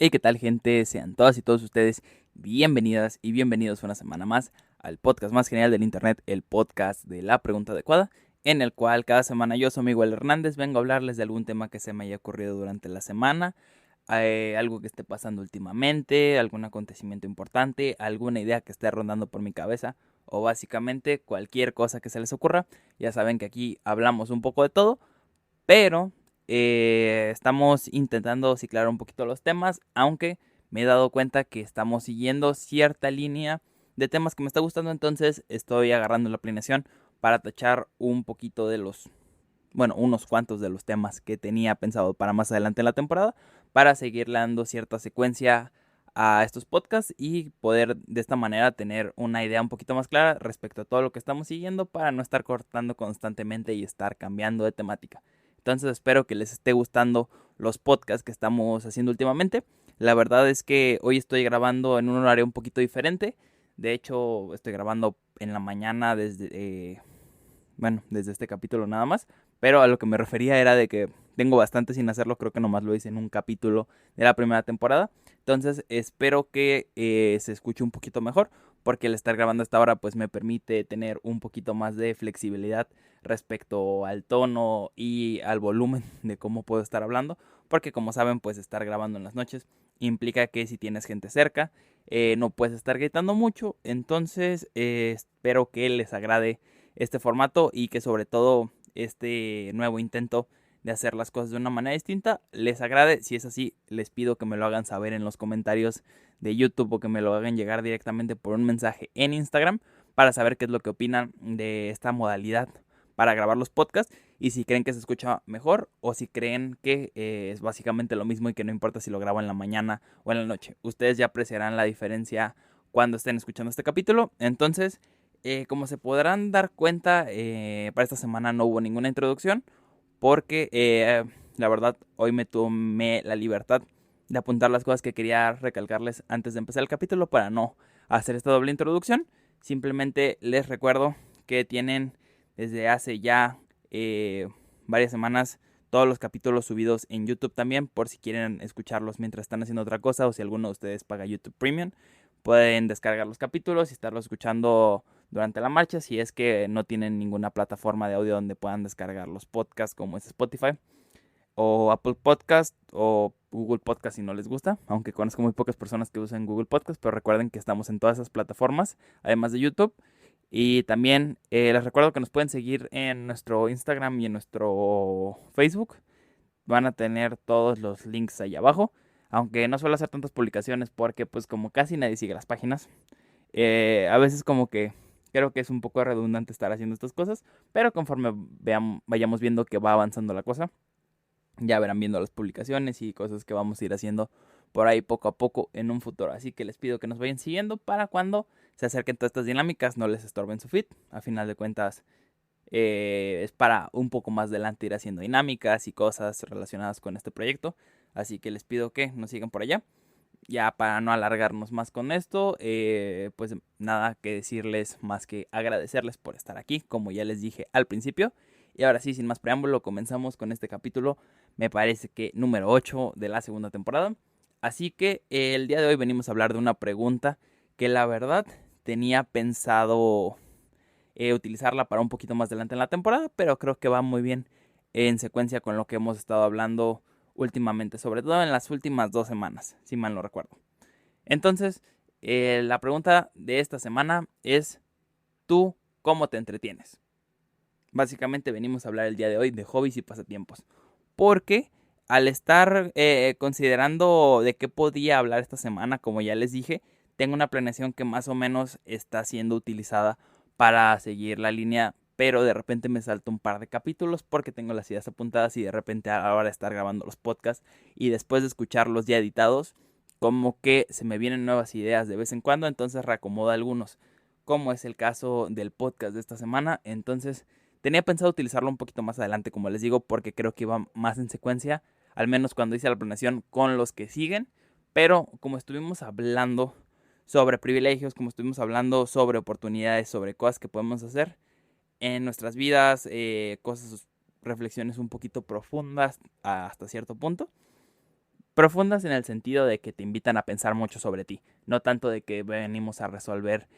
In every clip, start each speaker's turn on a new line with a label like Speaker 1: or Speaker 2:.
Speaker 1: Hey, ¿qué tal, gente? Sean todas y todos ustedes bienvenidas y bienvenidos una semana más al podcast más genial del internet, el podcast de la pregunta adecuada, en el cual cada semana yo, soy Miguel Hernández, vengo a hablarles de algún tema que se me haya ocurrido durante la semana, algo que esté pasando últimamente, algún acontecimiento importante, alguna idea que esté rondando por mi cabeza, o básicamente cualquier cosa que se les ocurra. Ya saben que aquí hablamos un poco de todo, pero estamos intentando ciclar un poquito los temas, aunque me he dado cuenta que estamos siguiendo cierta línea de temas que me está gustando, entonces estoy agarrando la planeación para tachar un poquito de unos cuantos de los temas que tenía pensado para más adelante en la temporada, para seguir dando cierta secuencia a estos podcasts y poder de esta manera tener una idea un poquito más clara respecto a todo lo que estamos siguiendo para no estar cortando constantemente y estar cambiando de temática. Entonces espero que les esté gustando los podcasts que estamos haciendo últimamente. La verdad es que hoy estoy grabando en un horario un poquito diferente. De hecho, estoy grabando en la mañana desde este capítulo nada más. Pero a lo que me refería era de que tengo bastante sin hacerlo. Creo que nomás lo hice en un capítulo de la primera temporada. Entonces espero que se escuche un poquito mejor, porque el estar grabando a esta hora pues me permite tener un poquito más de flexibilidad respecto al tono y al volumen de cómo puedo estar hablando, porque como saben pues estar grabando en las noches implica que si tienes gente cerca no puedes estar gritando mucho. Entonces espero que les agrade este formato y que sobre todo este nuevo intento de hacer las cosas de una manera distinta les agrade. Si es así, les pido que me lo hagan saber en los comentarios de YouTube o que me lo hagan llegar directamente por un mensaje en Instagram para saber qué es lo que opinan de esta modalidad para grabar los podcasts y si creen que se escucha mejor o si creen que es básicamente lo mismo y que no importa si lo grabo en la mañana o en la noche. Ustedes ya apreciarán la diferencia cuando estén escuchando este capítulo. Entonces, como se podrán dar cuenta, para esta semana no hubo ninguna introducción porque la verdad hoy me tomé la libertad de apuntar las cosas que quería recalcarles antes de empezar el capítulo para no hacer esta doble introducción. Simplemente les recuerdo que tienen desde hace ya varias semanas todos los capítulos subidos en YouTube también, por si quieren escucharlos mientras están haciendo otra cosa o si alguno de ustedes paga YouTube Premium. Pueden descargar los capítulos y estarlos escuchando durante la marcha si es que no tienen ninguna plataforma de audio donde puedan descargar los podcasts como es Spotify o Apple Podcast o Google Podcast si no les gusta, aunque conozco muy pocas personas que usan Google Podcast, pero recuerden que estamos en todas esas plataformas, además de YouTube. Y también les recuerdo que nos pueden seguir en nuestro Instagram y en nuestro Facebook. Van a tener todos los links ahí abajo, aunque no suelo hacer tantas publicaciones porque pues como casi nadie sigue las páginas, a veces como que creo que es un poco redundante estar haciendo estas cosas, pero conforme vayamos viendo que va avanzando la cosa, ya verán viendo las publicaciones y cosas que vamos a ir haciendo por ahí poco a poco en un futuro. Así que les pido que nos vayan siguiendo para cuando se acerquen todas estas dinámicas no les estorben su feed. A final de cuentas es para un poco más adelante ir haciendo dinámicas y cosas relacionadas con este proyecto. Así que les pido que nos sigan por allá. Ya para no alargarnos más con esto, pues nada que decirles más que agradecerles por estar aquí, como ya les dije al principio. Y ahora sí, sin más preámbulo, comenzamos con este capítulo, me parece que número 8 de la segunda temporada. Así que el día de hoy venimos a hablar de una pregunta que la verdad tenía pensado utilizarla para un poquito más adelante en la temporada, pero creo que va muy bien en secuencia con lo que hemos estado hablando últimamente, sobre todo en las últimas 2 semanas, si mal no recuerdo. Entonces, la pregunta de esta semana es, ¿tú cómo te entretienes? Básicamente venimos a hablar el día de hoy de hobbies y pasatiempos, porque al estar considerando de qué podía hablar esta semana, como ya les dije, tengo una planeación que más o menos está siendo utilizada para seguir la línea, pero de repente me salto un par de capítulos porque tengo las ideas apuntadas y de repente a la hora de estar grabando los podcasts y después de escucharlos ya editados, como que se me vienen nuevas ideas de vez en cuando, entonces reacomodo algunos, como es el caso del podcast de esta semana. Entonces tenía pensado utilizarlo un poquito más adelante, como les digo, porque creo que iba más en secuencia, al menos cuando hice la planeación con los que siguen. Pero como estuvimos hablando sobre privilegios, como estuvimos hablando sobre oportunidades, sobre cosas que podemos hacer en nuestras vidas, cosas, reflexiones un poquito profundas hasta cierto punto, Profundas en el sentido de que te invitan a pensar mucho sobre ti, no tanto de que venimos a resolver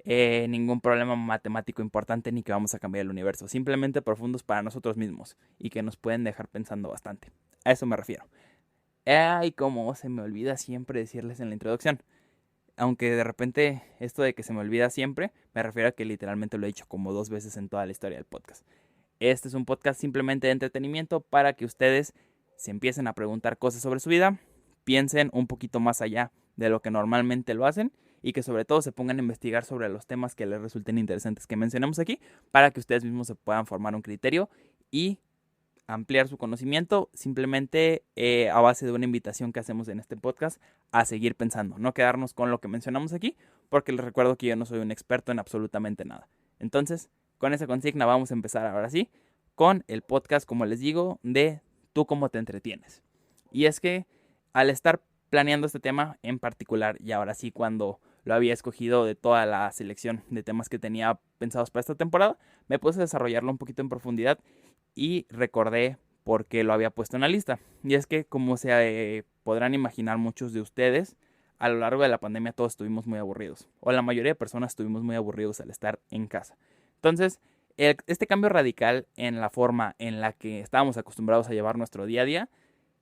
Speaker 1: ningún problema matemático importante ni que vamos a cambiar el universo. Simplemente profundos para nosotros mismos y que nos pueden dejar pensando bastante. A eso me refiero. Y como se me olvida siempre decirles en la introducción, aunque de repente esto de que se me olvida siempre, me refiero a que literalmente lo he dicho como 2 veces en toda la historia del podcast. Este es un podcast simplemente de entretenimiento para que ustedes se empiecen a preguntar cosas sobre su vida, piensen un poquito más allá de lo que normalmente lo hacen y que sobre todo se pongan a investigar sobre los temas que les resulten interesantes que mencionemos aquí para que ustedes mismos se puedan formar un criterio y ampliar su conocimiento simplemente a base de una invitación que hacemos en este podcast a seguir pensando, no quedarnos con lo que mencionamos aquí, porque les recuerdo que yo no soy un experto en absolutamente nada. Entonces, con esa consigna vamos a empezar ahora sí con el podcast, como les digo, de tú cómo te entretienes. Y es que al estar planeando este tema en particular, y ahora sí cuando lo había escogido de toda la selección de temas que tenía pensados para esta temporada, me puse a desarrollarlo un poquito en profundidad y recordé por qué lo había puesto en la lista. Y es que, como se podrán imaginar muchos de ustedes, a lo largo de la pandemia todos estuvimos muy aburridos, o la mayoría de personas estuvimos muy aburridos al estar en casa. Entonces, este cambio radical en la forma en la que estábamos acostumbrados a llevar nuestro día a día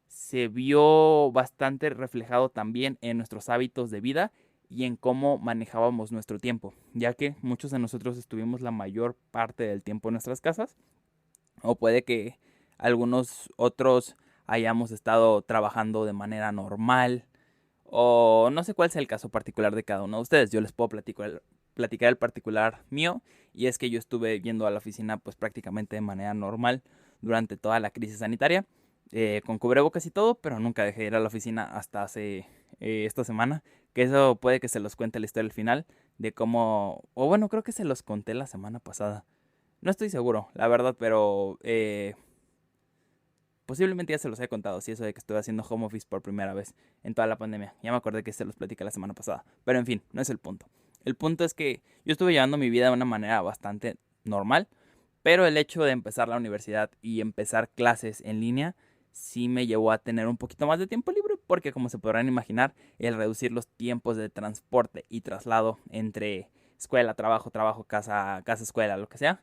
Speaker 1: se vio bastante reflejado también en nuestros hábitos de vida y en cómo manejábamos nuestro tiempo, ya que muchos de nosotros estuvimos la mayor parte del tiempo en nuestras casas, o puede que algunos otros hayamos estado trabajando de manera normal, o no sé cuál sea el caso particular de cada uno de ustedes. Yo les puedo platicar el particular mío, y es que yo estuve yendo a la oficina pues prácticamente de manera normal durante toda la crisis sanitaria, con cubrebocas y todo, pero nunca dejé de ir a la oficina hasta hace esta semana, que eso puede que se los cuente la historia al final, de cómo, o bueno, creo que se los conté la semana pasada. No estoy seguro, la verdad, pero posiblemente ya se los he contado, si eso de que estuve haciendo home office por primera vez en toda la pandemia. Ya me acordé que se los platicé la semana pasada. Pero en fin, no es el punto. El punto es que yo estuve llevando mi vida de una manera bastante normal, pero el hecho de empezar la universidad y empezar clases en línea sí me llevó a tener un poquito más de tiempo libre, porque como se podrán imaginar, el reducir los tiempos de transporte y traslado entre escuela, trabajo, trabajo, casa, casa, escuela, lo que sea,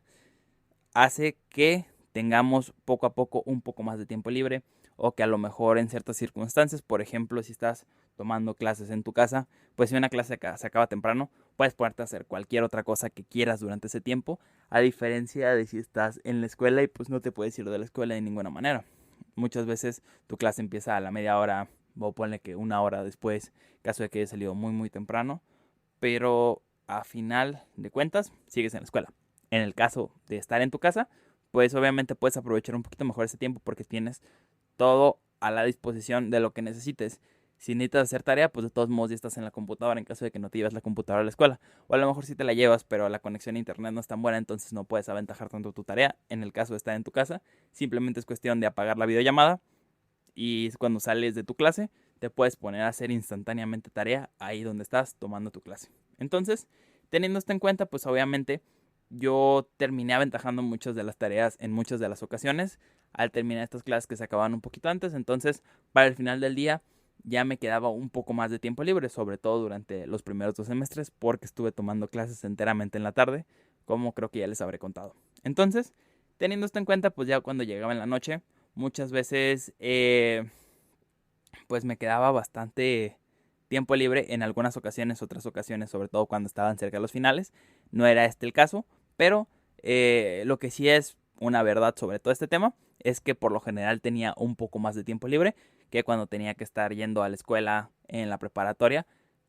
Speaker 1: hace que tengamos poco a poco un poco más de tiempo libre, o que a lo mejor en ciertas circunstancias, por ejemplo, si estás tomando clases en tu casa, pues si una clase se acaba temprano, puedes ponerte a hacer cualquier otra cosa que quieras durante ese tiempo, a diferencia de si estás en la escuela y pues no te puedes ir de la escuela de ninguna manera. Muchas veces tu clase empieza a la media hora, o ponle que una hora después, caso de que hayas salido muy muy temprano, pero a final de cuentas sigues en la escuela. En el caso de estar en tu casa, pues obviamente puedes aprovechar un poquito mejor ese tiempo porque tienes todo a la disposición de lo que necesites. Si necesitas hacer tarea, pues de todos modos ya estás en la computadora en caso de que no te lleves la computadora a la escuela. O a lo mejor sí te la llevas, pero la conexión a internet no es tan buena, entonces no puedes aventajar tanto tu tarea. En el caso de estar en tu casa, simplemente es cuestión de apagar la videollamada y cuando sales de tu clase te puedes poner a hacer instantáneamente tarea ahí donde estás tomando tu clase. Entonces, teniendo esto en cuenta, pues obviamente yo terminé aventajando muchas de las tareas en muchas de las ocasiones al terminar estas clases que se acababan un poquito antes. Entonces, para el final del día ya me quedaba un poco más de tiempo libre, sobre todo durante los primeros 2 semestres, porque estuve tomando clases enteramente en la tarde, como creo que ya les habré contado. Entonces, teniendo esto en cuenta, pues ya cuando llegaba en la noche, muchas veces pues me quedaba bastante tiempo libre en algunas ocasiones, otras ocasiones, sobre todo cuando estaban cerca de los finales. No era este el caso, pero lo que sí es una verdad sobre todo este tema es que por lo general tenía un poco más de tiempo libre que cuando tenía que estar yendo a la escuela en la preparatoria,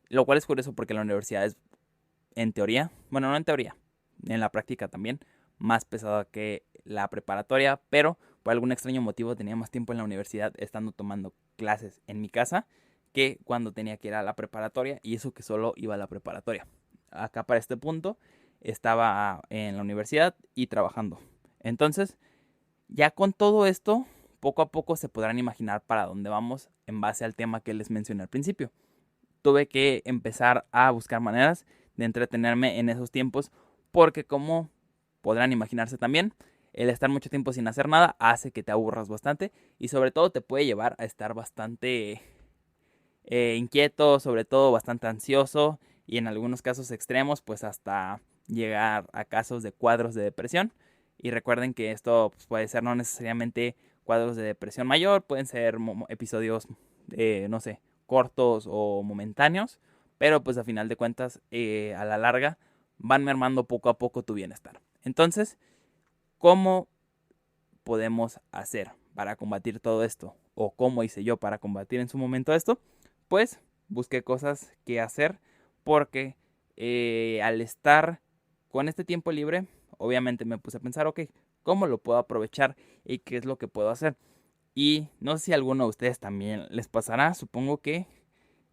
Speaker 1: lo cual es curioso porque la universidad es en teoría, bueno, no en teoría, en la práctica también, más pesada que la preparatoria, pero por algún extraño motivo tenía más tiempo en la universidad estando tomando clases en mi casa que cuando tenía que ir a la preparatoria, y eso que solo iba a la preparatoria. Acá para este punto estaba en la universidad y trabajando. Entonces, ya con todo esto, poco a poco se podrán imaginar para dónde vamos en base al tema que les mencioné al principio. Tuve que empezar a buscar maneras de entretenerme en esos tiempos, porque como podrán imaginarse también, el estar mucho tiempo sin hacer nada hace que te aburras bastante y sobre todo te puede llevar a estar bastante inquieto, sobre todo bastante ansioso y en algunos casos extremos, pues hasta llegar a casos de cuadros de depresión. Y recuerden que esto pues, puede ser no necesariamente cuadros de depresión mayor, pueden ser episodios, no sé, cortos o momentáneos, pero pues a final de cuentas, a la larga, van mermando poco a poco tu bienestar. Entonces, ¿cómo podemos hacer para combatir todo esto? ¿O cómo hice yo para combatir en su momento esto? Pues busqué cosas que hacer porque al estar con este tiempo libre, obviamente me puse a pensar, ok, ¿cómo lo puedo aprovechar y qué es lo que puedo hacer? Y no sé si a alguno de ustedes también les pasará, supongo que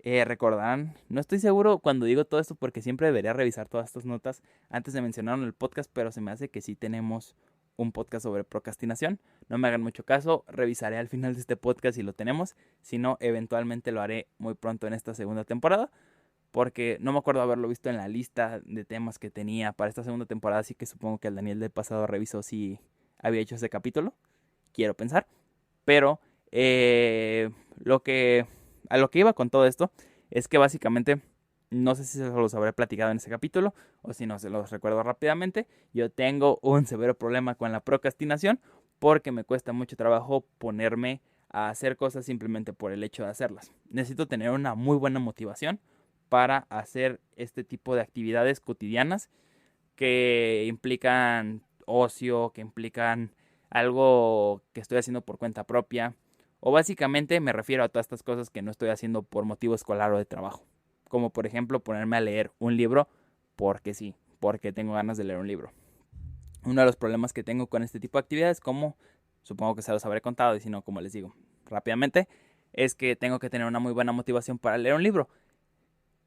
Speaker 1: recordarán, no estoy seguro cuando digo todo esto porque siempre debería revisar todas estas notas antes de mencionar en el podcast, pero se me hace que sí tenemos un podcast sobre procrastinación. No me hagan mucho caso, revisaré al final de este podcast si lo tenemos, si no, eventualmente lo haré muy pronto en esta segunda temporada, porque no me acuerdo haberlo visto en la lista de temas que tenía para esta segunda temporada, así que supongo que el Daniel del pasado revisó si había hecho ese capítulo, quiero pensar. Pero lo que a lo que iba con todo esto es que básicamente no sé si se los habré platicado en ese capítulo o si no se los recuerdo rápidamente. Yo tengo un severo problema con la procrastinación porque me cuesta mucho trabajo ponerme a hacer cosas simplemente por el hecho de hacerlas. Necesito tener una muy buena motivación para hacer este tipo de actividades cotidianas que implican ocio, que implican algo que estoy haciendo por cuenta propia. O básicamente me refiero a todas estas cosas que no estoy haciendo por motivo escolar o de trabajo. Como por ejemplo ponerme a leer un libro porque sí, porque tengo ganas de leer un libro. Uno de los problemas que tengo con este tipo de actividades, como supongo que se los habré contado y si no, como les digo rápidamente, es que tengo que tener una muy buena motivación para leer un libro.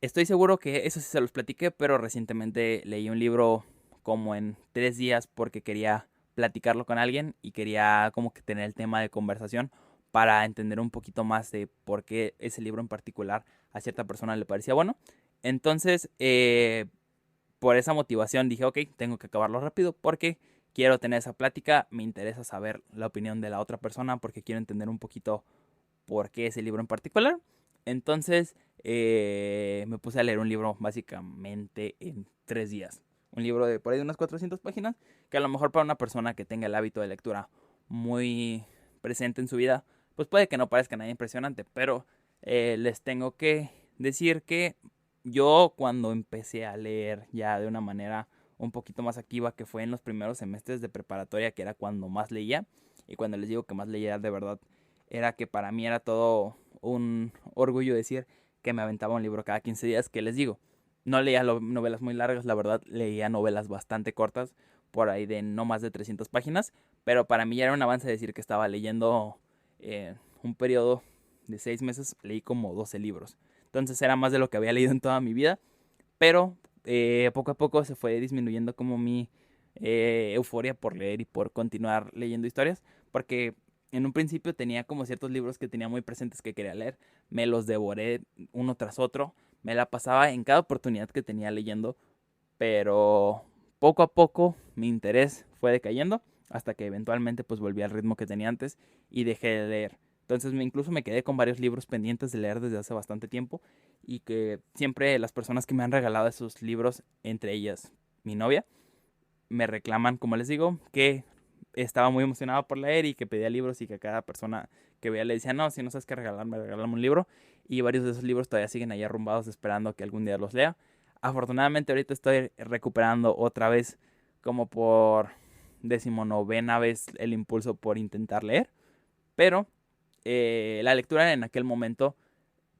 Speaker 1: Estoy seguro que eso sí se los platiqué, pero recientemente leí un libro como en 3 días porque quería platicarlo con alguien y quería como que tener el tema de conversación para entender un poquito más de por qué ese libro en particular a cierta persona le parecía bueno. Entonces, por esa motivación dije, ok, tengo que acabarlo rápido porque quiero tener esa plática, me interesa saber la opinión de la otra persona porque quiero entender un poquito por qué ese libro en particular. Entonces me puse a leer un libro básicamente en 3 días. Un libro de por ahí de unas 400 páginas, que a lo mejor para una persona que tenga el hábito de lectura muy presente en su vida, pues puede que no parezca nada impresionante, pero les tengo que decir que yo cuando empecé a leer ya de una manera un poquito más activa, que fue en los primeros semestres de preparatoria, que era cuando más leía, y cuando les digo que más leía de verdad, era que para mí era todo un orgullo decir que me aventaba un libro cada 15 días, que les digo, no leía novelas muy largas, la verdad, leía novelas bastante cortas, por ahí de no más de 300 páginas, pero para mí ya era un avance decir que estaba leyendo un periodo de 6 meses, leí como 12 libros. Entonces era más de lo que había leído en toda mi vida, pero poco a poco se fue disminuyendo como mi euforia por leer y por continuar leyendo historias, porque en un principio tenía como ciertos libros que tenía muy presentes que quería leer, me los devoré uno tras otro, me la pasaba en cada oportunidad que tenía leyendo, pero poco a poco mi interés fue decayendo hasta que eventualmente pues volví al ritmo que tenía antes y dejé de leer. Entonces incluso me quedé con varios libros pendientes de leer desde hace bastante tiempo y que siempre las personas que me han regalado esos libros, entre ellas mi novia, me reclaman, como les digo, que estaba muy emocionado por leer y que pedía libros y que cada persona que veía le decía, no, si no sabes qué regalarme, regálame un libro. Y varios de esos libros todavía siguen ahí arrumbados esperando que algún día los lea. Afortunadamente ahorita estoy recuperando otra vez como por 19ª vez el impulso por intentar leer. Pero la lectura en aquel momento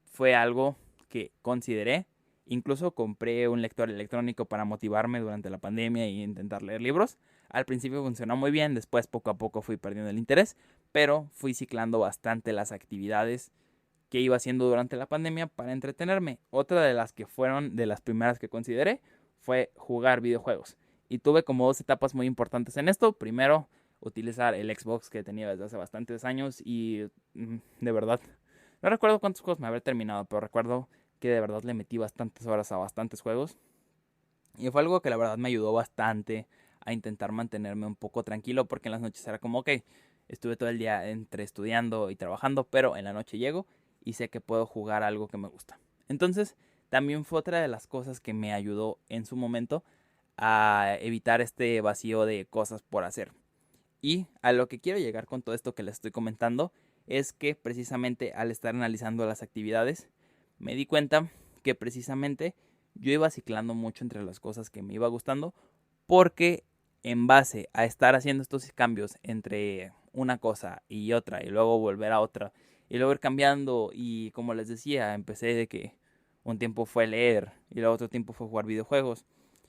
Speaker 1: fue algo que consideré. Incluso compré un lector electrónico para motivarme durante la pandemia e intentar leer libros. Al principio funcionó muy bien, después poco a poco fui perdiendo el interés, pero fui ciclando bastante las actividades que iba haciendo durante la pandemia para entretenerme. Otra de las que fueron de las primeras que consideré fue jugar videojuegos. Y tuve como 2 etapas muy importantes en esto. Primero, utilizar el Xbox que tenía desde hace bastantes años y de verdad no recuerdo cuántos juegos me habré terminado, pero recuerdo que de verdad le metí bastantes horas a bastantes juegos. Y fue algo que la verdad me ayudó bastante a intentar mantenerme un poco tranquilo, porque en las noches era como, ok, estuve todo el día entre estudiando y trabajando, pero en la noche llego y sé que puedo jugar algo que me gusta. Entonces, también fue otra de las cosas que me ayudó en su momento a evitar este vacío de cosas por hacer. Y a lo que quiero llegar con todo esto que les estoy comentando es que precisamente al estar analizando las actividades, me di cuenta que precisamente yo iba ciclando mucho entre las cosas que me iba gustando, porque en base a estar haciendo estos cambios entre una cosa y otra y luego volver a otra y luego ir cambiando, y como les decía, empecé de que un tiempo fue leer y luego otro tiempo fue jugar videojuegos,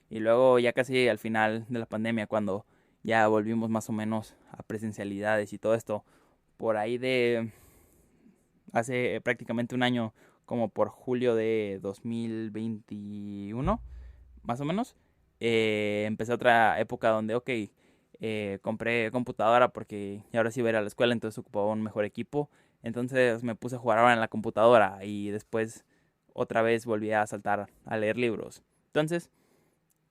Speaker 1: y luego ya casi al final de la pandemia, cuando ya volvimos más o menos a presencialidades y todo esto, por ahí de hace prácticamente un año, como por julio de 2021, más o menos, empecé otra época donde, ok, compré computadora porque ahora sí iba a ir a la escuela, entonces ocupaba un mejor equipo. Entonces me puse a jugar ahora en la computadora y después otra vez volví a saltar a leer libros. Entonces,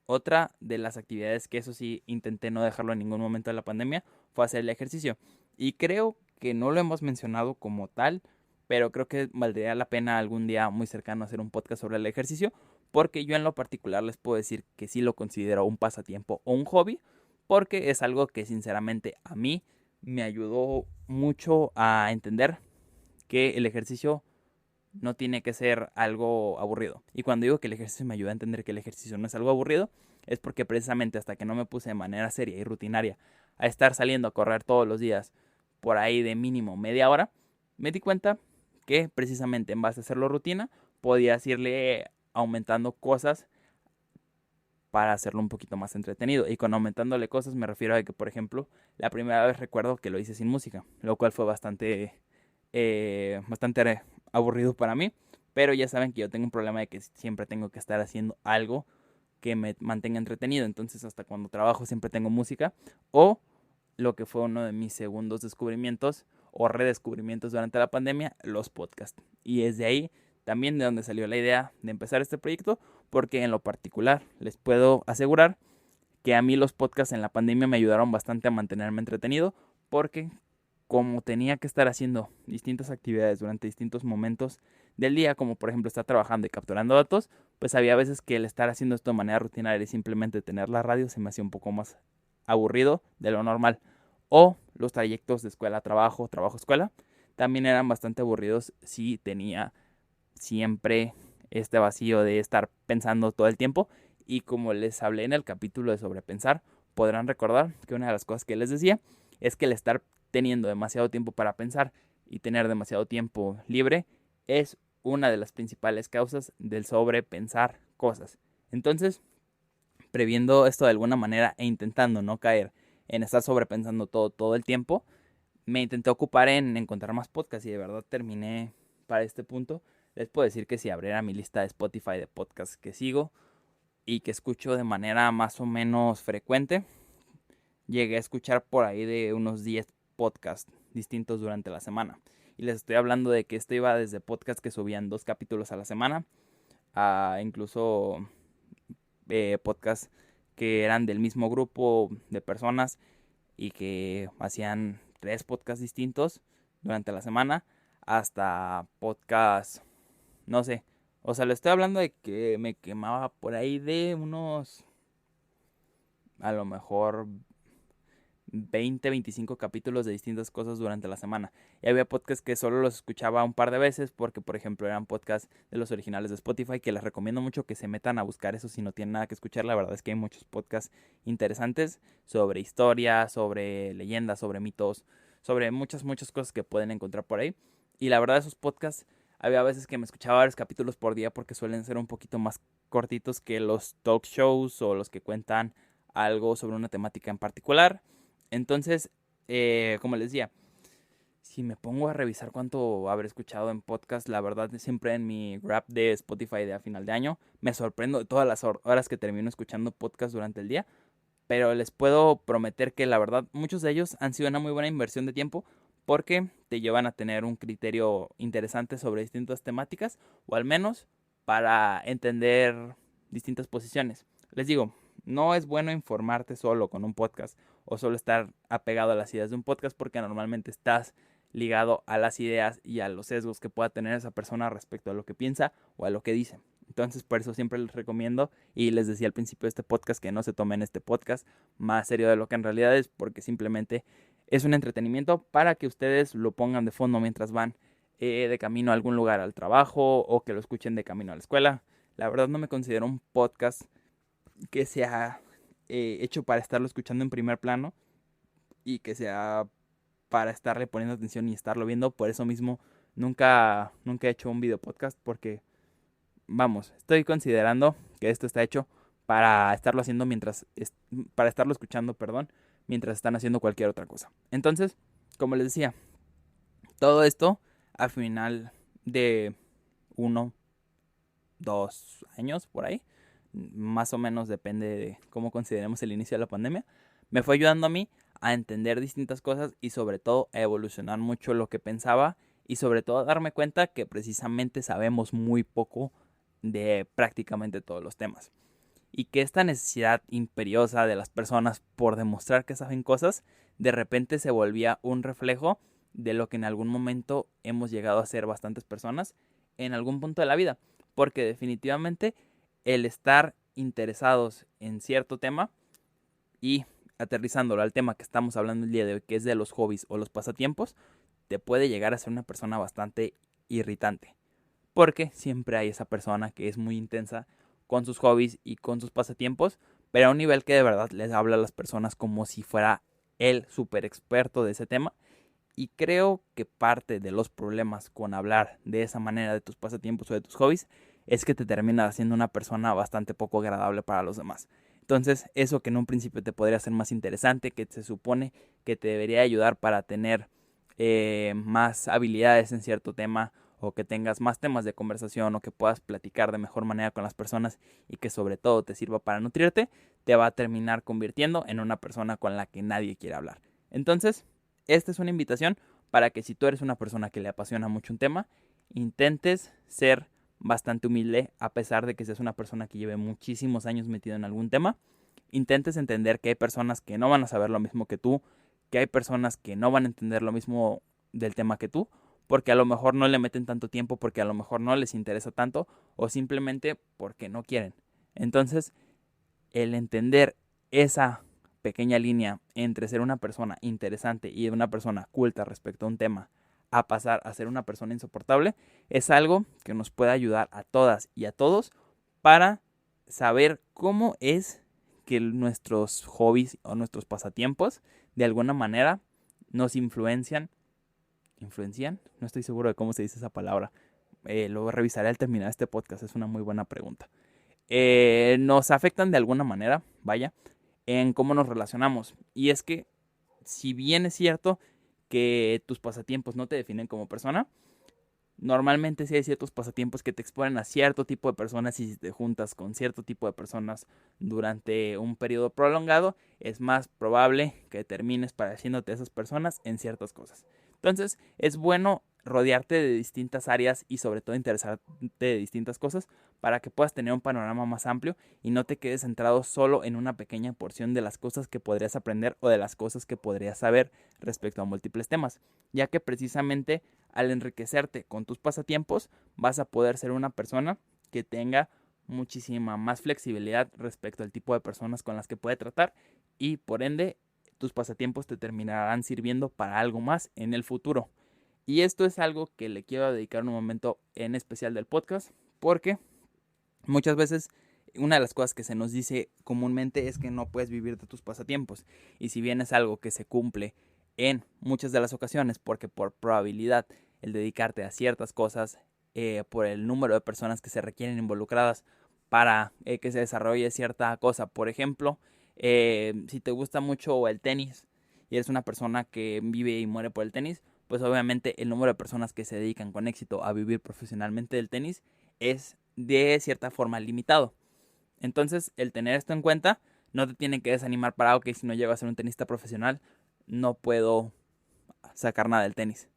Speaker 1: otra de las actividades que eso sí intenté no dejarlo en ningún momento de la pandemia fue hacer el ejercicio. Y creo que no lo hemos mencionado como tal, pero creo que valdría la pena algún día muy cercano hacer un podcast sobre el ejercicio, porque yo en lo particular les puedo decir que sí lo considero un pasatiempo o un hobby, porque es algo que sinceramente a mí me ayudó mucho a entender que el ejercicio no tiene que ser algo aburrido. Y cuando digo que el ejercicio me ayuda a entender que el ejercicio no es algo aburrido, es porque precisamente hasta que no me puse de manera seria y rutinaria a estar saliendo a correr todos los días por ahí de mínimo media hora, me di cuenta que precisamente en base a hacerlo rutina podías irle aumentando cosas para hacerlo un poquito más entretenido. Y con aumentándole cosas me refiero a que, por ejemplo, la primera vez recuerdo que lo hice sin música, lo cual fue bastante aburrido para mí. Pero ya saben que yo tengo un problema de que siempre tengo que estar haciendo algo que me mantenga entretenido. Entonces hasta cuando trabajo siempre tengo música. O lo que fue uno de mis segundos descubrimientos o redescubrimientos durante la pandemia, los podcasts. Y es de ahí también de donde salió la idea de empezar este proyecto, porque en lo particular les puedo asegurar que a mí los podcasts en la pandemia me ayudaron bastante a mantenerme entretenido, porque como tenía que estar haciendo distintas actividades durante distintos momentos del día, como por ejemplo estar trabajando y capturando datos, pues había veces que el estar haciendo esto de manera rutinaria y simplemente tener la radio se me hacía un poco más aburrido de lo normal. O los trayectos de escuela a trabajo, trabajo a escuela, también eran bastante aburridos si tenía siempre este vacío de estar pensando todo el tiempo. Y como les hablé en el capítulo de sobrepensar, podrán recordar que una de las cosas que les decía es que el estar teniendo demasiado tiempo para pensar y tener demasiado tiempo libre es una de las principales causas del sobrepensar cosas. Entonces, previendo esto de alguna manera e intentando no caer en estar sobrepensando todo el tiempo, me intenté ocupar en encontrar más podcasts y de verdad terminé para este punto. Les puedo decir que si abriera mi lista de Spotify de podcasts que sigo y que escucho de manera más o menos frecuente, llegué a escuchar por ahí de unos 10 podcasts distintos durante la semana. Y les estoy hablando de que esto iba desde podcasts que subían 2 capítulos a la semana a incluso podcasts que eran del mismo grupo de personas y que hacían 3 podcasts distintos durante la semana, hasta podcasts, no sé, o sea, le estoy hablando de que me quemaba por ahí de unos, a lo mejor 20, 25 capítulos de distintas cosas durante la semana. Y había podcasts que solo los escuchaba un par de veces porque, por ejemplo, eran podcasts de los originales de Spotify, que les recomiendo mucho que se metan a buscar eso si no tienen nada que escuchar. La verdad es que hay muchos podcasts interesantes sobre historia, sobre leyendas, sobre mitos, sobre muchas cosas que pueden encontrar por ahí. Y la verdad, esos podcasts, había veces que me escuchaba varios capítulos por día porque suelen ser un poquito más cortitos que los talk shows o los que cuentan algo sobre una temática en particular. Entonces, como les decía, si me pongo a revisar cuánto habré escuchado en podcast, la verdad siempre en mi Wrap de Spotify de a final de año me sorprendo de todas las horas que termino escuchando podcast durante el día. Pero les puedo prometer que la verdad muchos de ellos han sido una muy buena inversión de tiempo, porque te llevan a tener un criterio interesante sobre distintas temáticas, o al menos para entender distintas posiciones. Les digo, no es bueno informarte solo con un podcast o solo estar apegado a las ideas de un podcast, porque normalmente estás ligado a las ideas y a los sesgos que pueda tener esa persona respecto a lo que piensa o a lo que dice. Entonces, por eso siempre les recomiendo, y les decía al principio de este podcast, que no se tomen este podcast más serio de lo que en realidad es, porque simplemente es un entretenimiento para que ustedes lo pongan de fondo mientras van de camino a algún lugar al trabajo, o que lo escuchen de camino a la escuela. La verdad no me considero un podcast que sea hecho para estarlo escuchando en primer plano y que sea para estarle poniendo atención y estarlo viendo. Por eso mismo nunca he hecho un video podcast, porque vamos, estoy considerando que esto está hecho para estarlo haciendo para estarlo escuchando, perdón, mientras están haciendo cualquier otra cosa. Entonces, como les decía, todo esto al final de 1, 2 años por ahí, más o menos, depende de cómo consideremos el inicio de la pandemia, me fue ayudando a mí a entender distintas cosas y sobre todo a evolucionar mucho lo que pensaba, y sobre todo a darme cuenta que precisamente sabemos muy poco de prácticamente todos los temas, y que esta necesidad imperiosa de las personas por demostrar que saben cosas de repente se volvía un reflejo de lo que en algún momento hemos llegado a ser bastantes personas en algún punto de la vida, porque definitivamente el estar interesados en cierto tema y aterrizándolo al tema que estamos hablando el día de hoy, que es de los hobbies o los pasatiempos, te puede llegar a ser una persona bastante irritante, porque siempre hay esa persona que es muy intensa con sus hobbies y con sus pasatiempos, pero a un nivel que de verdad les habla a las personas como si fuera el súper experto de ese tema. Y creo que parte de los problemas con hablar de esa manera de tus pasatiempos o de tus hobbies es que te terminas haciendo una persona bastante poco agradable para los demás. Entonces, eso que en un principio te podría ser más interesante, que se supone que te debería ayudar para tener más habilidades en cierto tema, o que tengas más temas de conversación, o que puedas platicar de mejor manera con las personas, y que sobre todo te sirva para nutrirte, te va a terminar convirtiendo en una persona con la que nadie quiere hablar. Entonces, esta es una invitación para que, si tú eres una persona que le apasiona mucho un tema, intentes ser bastante humilde, a pesar de que seas una persona que lleve muchísimos años metido en algún tema. Intentes entender que hay personas que no van a saber lo mismo que tú, que hay personas que no van a entender lo mismo del tema que tú, porque a lo mejor no le meten tanto tiempo, porque a lo mejor no les interesa tanto, o simplemente porque no quieren. Entonces, el entender esa pequeña línea entre ser una persona interesante y una persona culta respecto a un tema, a pasar a ser una persona insoportable, es algo que nos puede ayudar a todas y a todos para saber cómo es que nuestros hobbies o nuestros pasatiempos de alguna manera nos influencian. ¿Influencian? No estoy seguro de cómo se dice esa palabra. Luego revisaré al terminar este podcast, es una muy buena pregunta. Nos afectan de alguna manera, vaya, en cómo nos relacionamos. Y es que, si bien es cierto que tus pasatiempos no te definen como persona, normalmente sí hay ciertos pasatiempos que te exponen a cierto tipo de personas, y si te juntas con cierto tipo de personas durante un periodo prolongado, es más probable que termines pareciéndote a esas personas en ciertas cosas. Entonces, es bueno rodearte de distintas áreas y sobre todo interesarte de distintas cosas para que puedas tener un panorama más amplio y no te quedes centrado solo en una pequeña porción de las cosas que podrías aprender o de las cosas que podrías saber respecto a múltiples temas, ya que precisamente al enriquecerte con tus pasatiempos vas a poder ser una persona que tenga muchísima más flexibilidad respecto al tipo de personas con las que puede tratar, y por ende tus pasatiempos te terminarán sirviendo para algo más en el futuro. Y esto es algo que le quiero dedicar un momento en especial del podcast, porque muchas veces una de las cosas que se nos dice comúnmente es que no puedes vivir de tus pasatiempos. Y si bien es algo que se cumple en muchas de las ocasiones, porque por probabilidad el dedicarte a ciertas cosas, por el número de personas que se requieren involucradas para que se desarrolle cierta cosa. Por ejemplo, si te gusta mucho el tenis y eres una persona que vive y muere por el tenis, pues obviamente el número de personas que se dedican con éxito a vivir profesionalmente del tenis es de cierta forma limitado. Entonces, el tener esto en cuenta no te tiene que desanimar para, ok, si no llego a ser un tenista profesional, no puedo sacar nada del tenis.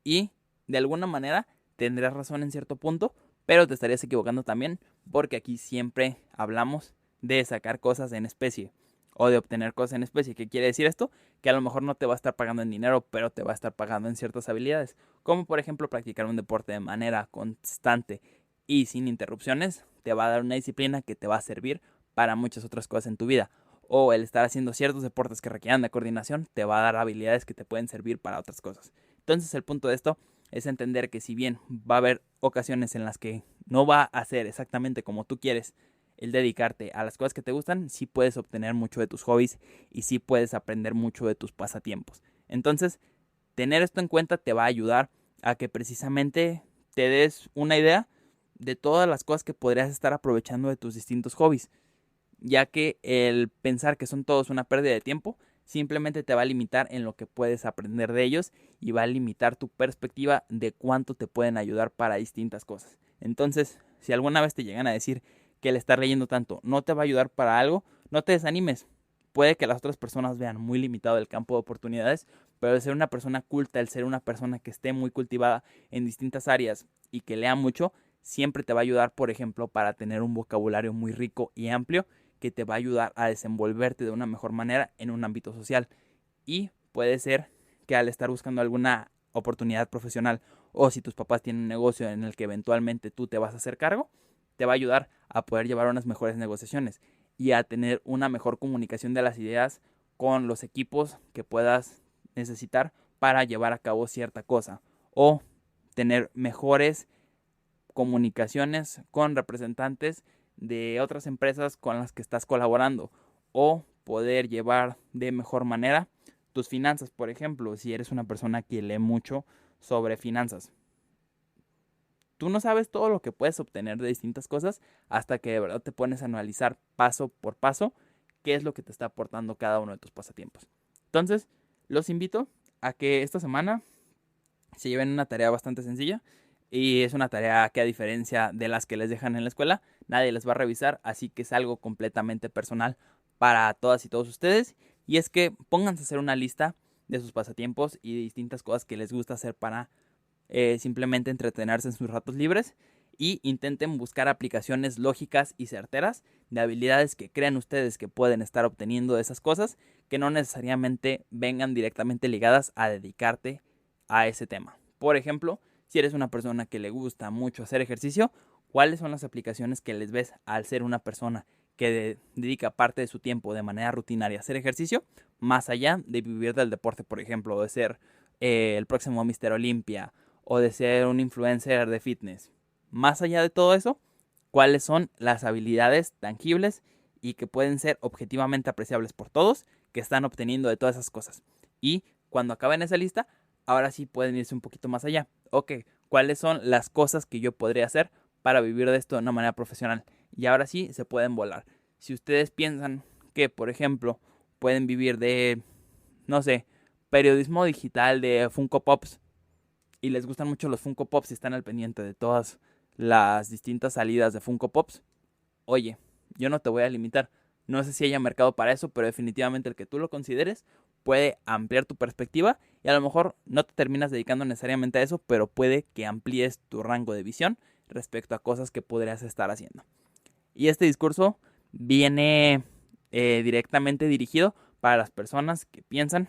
Speaker 1: Y de alguna manera tendrás razón en cierto punto, pero te estarías equivocando también, porque aquí siempre hablamos de sacar cosas en especie. o de obtener cosas en especie. ¿Qué quiere decir esto? Que a lo mejor no te va a estar pagando en dinero, pero te va a estar pagando en ciertas habilidades, como por ejemplo practicar un deporte de manera constante y sin interrupciones, te va a dar una disciplina que te va a servir para muchas otras cosas en tu vida. O el estar haciendo ciertos deportes que requieran de coordinación te va a dar habilidades que te pueden servir para otras cosas. Entonces el punto de esto es entender que si bien va a haber ocasiones en las que no va a ser exactamente como tú quieres el dedicarte a las cosas que te gustan, sí puedes obtener mucho de tus hobbies y sí puedes aprender mucho de tus pasatiempos. Entonces, tener esto en cuenta te va a ayudar a que precisamente te des una idea de todas las cosas que podrías estar aprovechando de tus distintos hobbies, ya que el pensar que son todos una pérdida de tiempo simplemente te va a limitar en lo que puedes aprender de ellos y va a limitar tu perspectiva de cuánto te pueden ayudar para distintas cosas. Entonces, si alguna vez te llegan a decir que el estar leyendo tanto no te va a ayudar para algo, no te desanimes. Puede que las otras personas vean muy limitado el campo de oportunidades, pero el ser una persona culta, el ser una persona que esté muy cultivada en distintas áreas y que lea mucho, siempre te va a ayudar, por ejemplo, para tener un vocabulario muy rico y amplio que te va a ayudar a desenvolverte de una mejor manera en un ámbito social. Y puede ser que al estar buscando alguna oportunidad profesional o si tus papás tienen un negocio en el que eventualmente tú te vas a hacer cargo, te va a ayudar a poder llevar unas mejores negociaciones y a tener una mejor comunicación de las ideas con los equipos que puedas necesitar para llevar a cabo cierta cosa o tener mejores comunicaciones con representantes de otras empresas con las que estás colaborando o poder llevar de mejor manera tus finanzas, por ejemplo, si eres una persona que lee mucho sobre finanzas. Tú no sabes todo lo que puedes obtener de distintas cosas hasta que de verdad te pones a analizar paso por paso qué es lo que te está aportando cada uno de tus pasatiempos. Entonces, los invito a que esta semana se lleven una tarea bastante sencilla y es una tarea que a diferencia de las que les dejan en la escuela, nadie les va a revisar, así que es algo completamente personal para todas y todos ustedes y es que pónganse a hacer una lista de sus pasatiempos y de distintas cosas que les gusta hacer para simplemente entretenerse en sus ratos libres y intenten buscar aplicaciones lógicas y certeras de habilidades que crean ustedes que pueden estar obteniendo de esas cosas que no necesariamente vengan directamente ligadas a dedicarte a ese tema. Por ejemplo, si eres una persona que le gusta mucho hacer ejercicio, ¿cuáles son las aplicaciones que les ves al ser una persona que dedica parte de su tiempo de manera rutinaria a hacer ejercicio, más allá de vivir del deporte, por ejemplo, de ser el próximo Mr. Olympia o de ser un influencer de fitness? Más allá de todo eso, ¿cuáles son las habilidades tangibles y que pueden ser objetivamente apreciables por todos que están obteniendo de todas esas cosas? Y cuando acaben esa lista, ahora sí pueden irse un poquito más allá. Ok, ¿cuáles son las cosas que yo podría hacer para vivir de esto de una manera profesional? Y ahora sí se pueden volar. Si ustedes piensan que, por ejemplo, pueden vivir de, no sé, periodismo digital de Funko Pops y les gustan mucho los Funko Pops y están al pendiente de todas las distintas salidas de Funko Pops, oye, yo no te voy a limitar. No sé si haya mercado para eso, pero definitivamente el que tú lo consideres puede ampliar tu perspectiva y a lo mejor no te terminas dedicando necesariamente a eso, pero puede que amplíes tu rango de visión respecto a cosas que podrías estar haciendo. Y este discurso viene directamente dirigido para las personas que piensan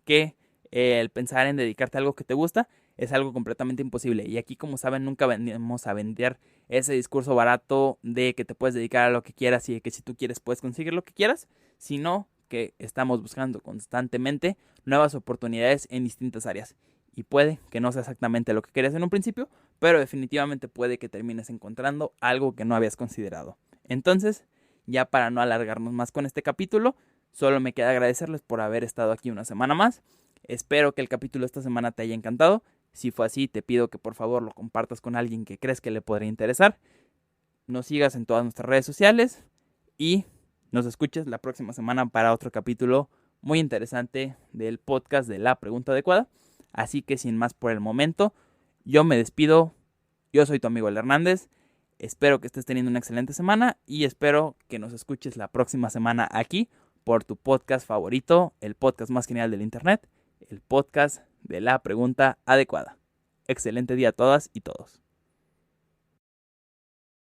Speaker 1: que el pensar en dedicarte a algo que te gusta es algo completamente imposible. Y aquí, como saben, nunca venimos a vender ese discurso barato de que te puedes dedicar a lo que quieras y de que si tú quieres puedes conseguir lo que quieras, sino que estamos buscando constantemente nuevas oportunidades en distintas áreas. Y puede que no sea exactamente lo que querías en un principio, pero definitivamente puede que termines encontrando algo que no habías considerado. Entonces, ya para no alargarnos más con este capítulo, solo me queda agradecerles por haber estado aquí una semana más. Espero que el capítulo de esta semana te haya encantado. Si fue así, te pido que por favor lo compartas con alguien que crees que le podría interesar. Nos sigas en todas nuestras redes sociales y nos escuches la próxima semana para otro capítulo muy interesante del podcast de La Pregunta Adecuada. Así que sin más por el momento, yo me despido. Yo soy tu amigo El Hernández. Espero que estés teniendo una excelente semana y espero que nos escuches la próxima semana aquí por tu podcast favorito, el podcast más genial del internet, el podcast de La Pregunta Adecuada. Excelente día a todas y todos.